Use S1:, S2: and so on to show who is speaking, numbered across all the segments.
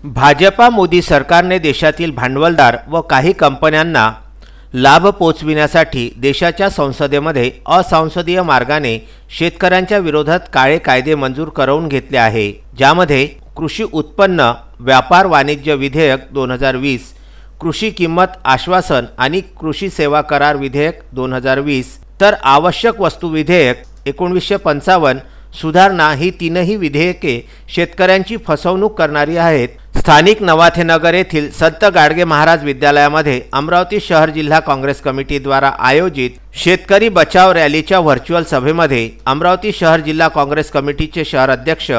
S1: भाजपा मोदी सरकारने देशातील भांडवलदार व काही कंपन्यांना लाभ पोचविण्यासाठी देशाच्या संसदेमध्ये असंसदीय मार्गाने शेतकऱ्यांच्या विरोधात काळे कायदे मंजूर करून घेतले आहे, ज्यामध्ये कृषी उत्पन्न व्यापार वाणिज्य विधेयक 2020, कृषी किंमत आश्वासन आणि कृषी सेवा करार विधेयक 2020 तर आवश्यक वस्तू विधेयक 1955 सुधारणा ही तीनही विधेयके शेतकऱ्यांची फसवणूक करणारी आहेत। स्थानिक नवाथेनगर येथील संत गाडगे महाराज विद्यालयामध्ये अमरावती शहर जिल्हा काँग्रेस कमिटी द्वारा आयोजित शेतकरी बचाव रॅलीच्या व्हर्च्युअल सभेमध्ये अमरावती शहर जिल्हा काँग्रेस कमिटीचे शहर अध्यक्ष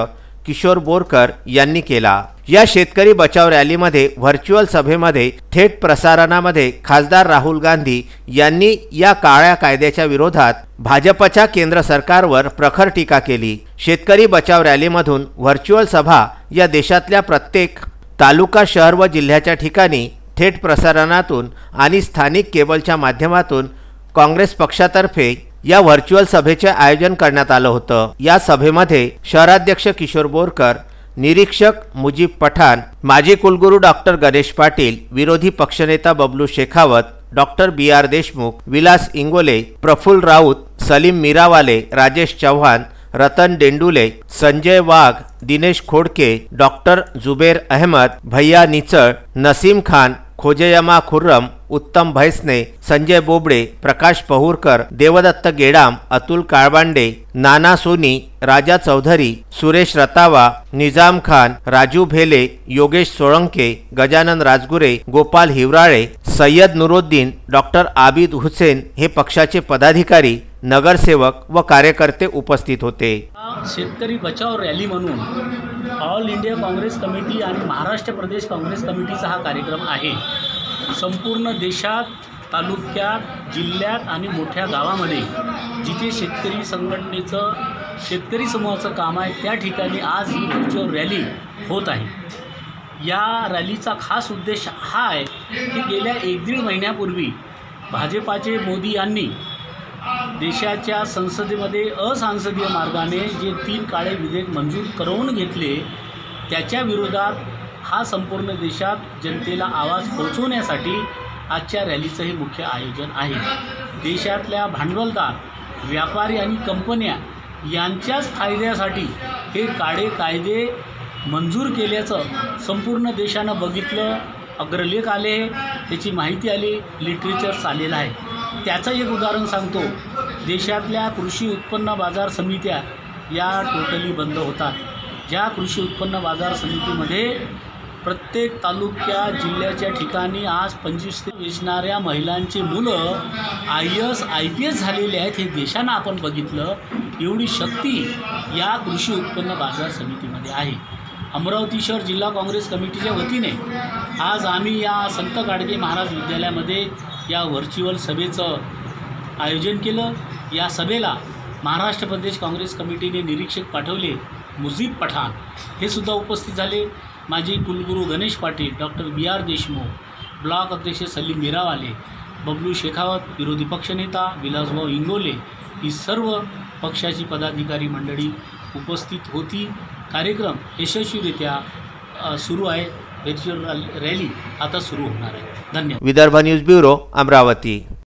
S1: किशोर बोरकर यांनी केला। या शेतकरी बचाव रॅलीमध्ये व्हर्च्युअल सभेमध्ये थेट प्रसारणामध्ये खासदार राहुल गांधी यांनी या काळ्या कायद्याच्या विरोधात भाजपच्या केंद्र सरकारवर प्रखर टीका केली। शेतकरी बचाव रॅलीमधून व्हर्च्युअल सभा या देशातल्या प्रत्येक तालुका शहर व जिल्ह्याच्या ठिकाणी थेट प्रसारणातून आणि स्थानिक केबलच्या माध्यमातून काँग्रेस पक्षातर्फे या व्हर्च्युअल सभेचे आयोजन करण्यात आले होते। या सभेमध्ये शहराध्यक्ष किशोर बोरकर, निरीक्षक मुजीब पठाण, माजी कुलगुरू डॉक्टर गणेश पाटील, विरोधी पक्षनेता बबलू शेखावत, डॉक्टर BR देशमुख, विलास इंगोले, प्रफुल्ल राऊत, सलीम मीरावाले, राजेश चव्हाण, रतन डेंडुले, संजय वाघ, दिनेश खोडके, डॉक्टर जुबेर अहमद, भैया निचळ, नसीम खान, खोजेयमा खुर्रम, उत्तम भैसने, संजय बोबडे, प्रकाश पहुरकर, देवदत्त गेडाम, अतुल काळबांडे, नाना सोनी, राजा चौधरी, सुरेश रतावा, निजाम खान, राजू भेले, योगेश सोळंके, गजानन राजगुरे, गोपाल हिवराळे, सय्यद नुरुद्दीन, डॉक्टर आबिद हुसेन हे पक्षाचे पदाधिकारी, नगरसेवक व कार्यकर्ते उपस्थित होते।
S2: शेतकरी बचाव रॅली म्हणून ऑल इंडिया काँग्रेस कमिटी आणि महाराष्ट्र प्रदेश काँग्रेस कमिटीचा हा कार्यक्रम आहे। संपूर्ण देशात, तालुक्यात, जिल्ह्यात आणि मोठ्या गावामध्ये जिथे शेतकरी संघटनेचं, शेतकरी समूहाचं काम आहे त्या ठिकाणी आज ही व्हर्च्युअल रॅली होत आहे। या रॅलीचा खास उद्देश हा आहे की गेल्या 1-1.5 महिन्यापूर्वी भाजपाचे मोदी यांनी देशाच्या संसदेमध्ये असंसदीय मार्गाने जे 3 काळे विधेयक मंजूर करून घेतले, त्याच्या विरोधात हा संपूर्ण देशात जनतेला आवाज पोहोचवण्यासाठी आजच्या रॅलीचं हे मुख्य आयोजन आहे। देशातल्या भांडवलदार, व्यापारी आणि कंपन्या यांच्याच फायद्यासाठी हे काळे कायदे मंजूर केल्याचं संपूर्ण देशानं बघितलं, अग्रलेख आले, त्याची माहिती आली, लिटरेचर्स आलेलं आहे। त्याचं एक उदाहरण सांगतो। देशातल्या कृषी उत्पन्न बाजार समित्या या टोटली बंद होतात। ज्या कृषी उत्पन्न बाजार समितीमध्ये प्रत्येक तालुक्या जिल्ह्याच्या ठिकाणी आज 25 ते वेचणाऱ्या महिलांची मुलं IAS IPS झालेले आहेत, हे देशानं आपण बघितलं। एवढी शक्ती या कृषी उत्पन्न बाजार समितीमध्ये आहे। अमरावती शहर जिल्हा काँग्रेस कमिटीच्या वतीने आज आम्ही या संत गाडगे महाराज विद्यालयामध्ये या व्हर्च्युअल सभेचं आयोजन केलं। या सभेला महाराष्ट्र प्रदेश काँग्रेस कमिटीने निरीक्षक पाठवले, मुजीब पठाण हे सुद्धा उपस्थित झाले। माजी कुलगुरू Ganesh Patil, doctor BR Deshmukh, block अध्यक्ष सलीम मीरावाले, बबलू शेखावत, विरोधी पक्षनेता विलासभाऊ इंगोले ही सर्व पक्षाची पदाधिकारी मंडळी उपस्थित होती। कार्यक्रम यशस्वीरित्या सुरू आहे। व्हर्च्युअल रॅली आता सुरू होणार आहे। धन्यवाद।
S1: Vidarbha news bureau, Amravati.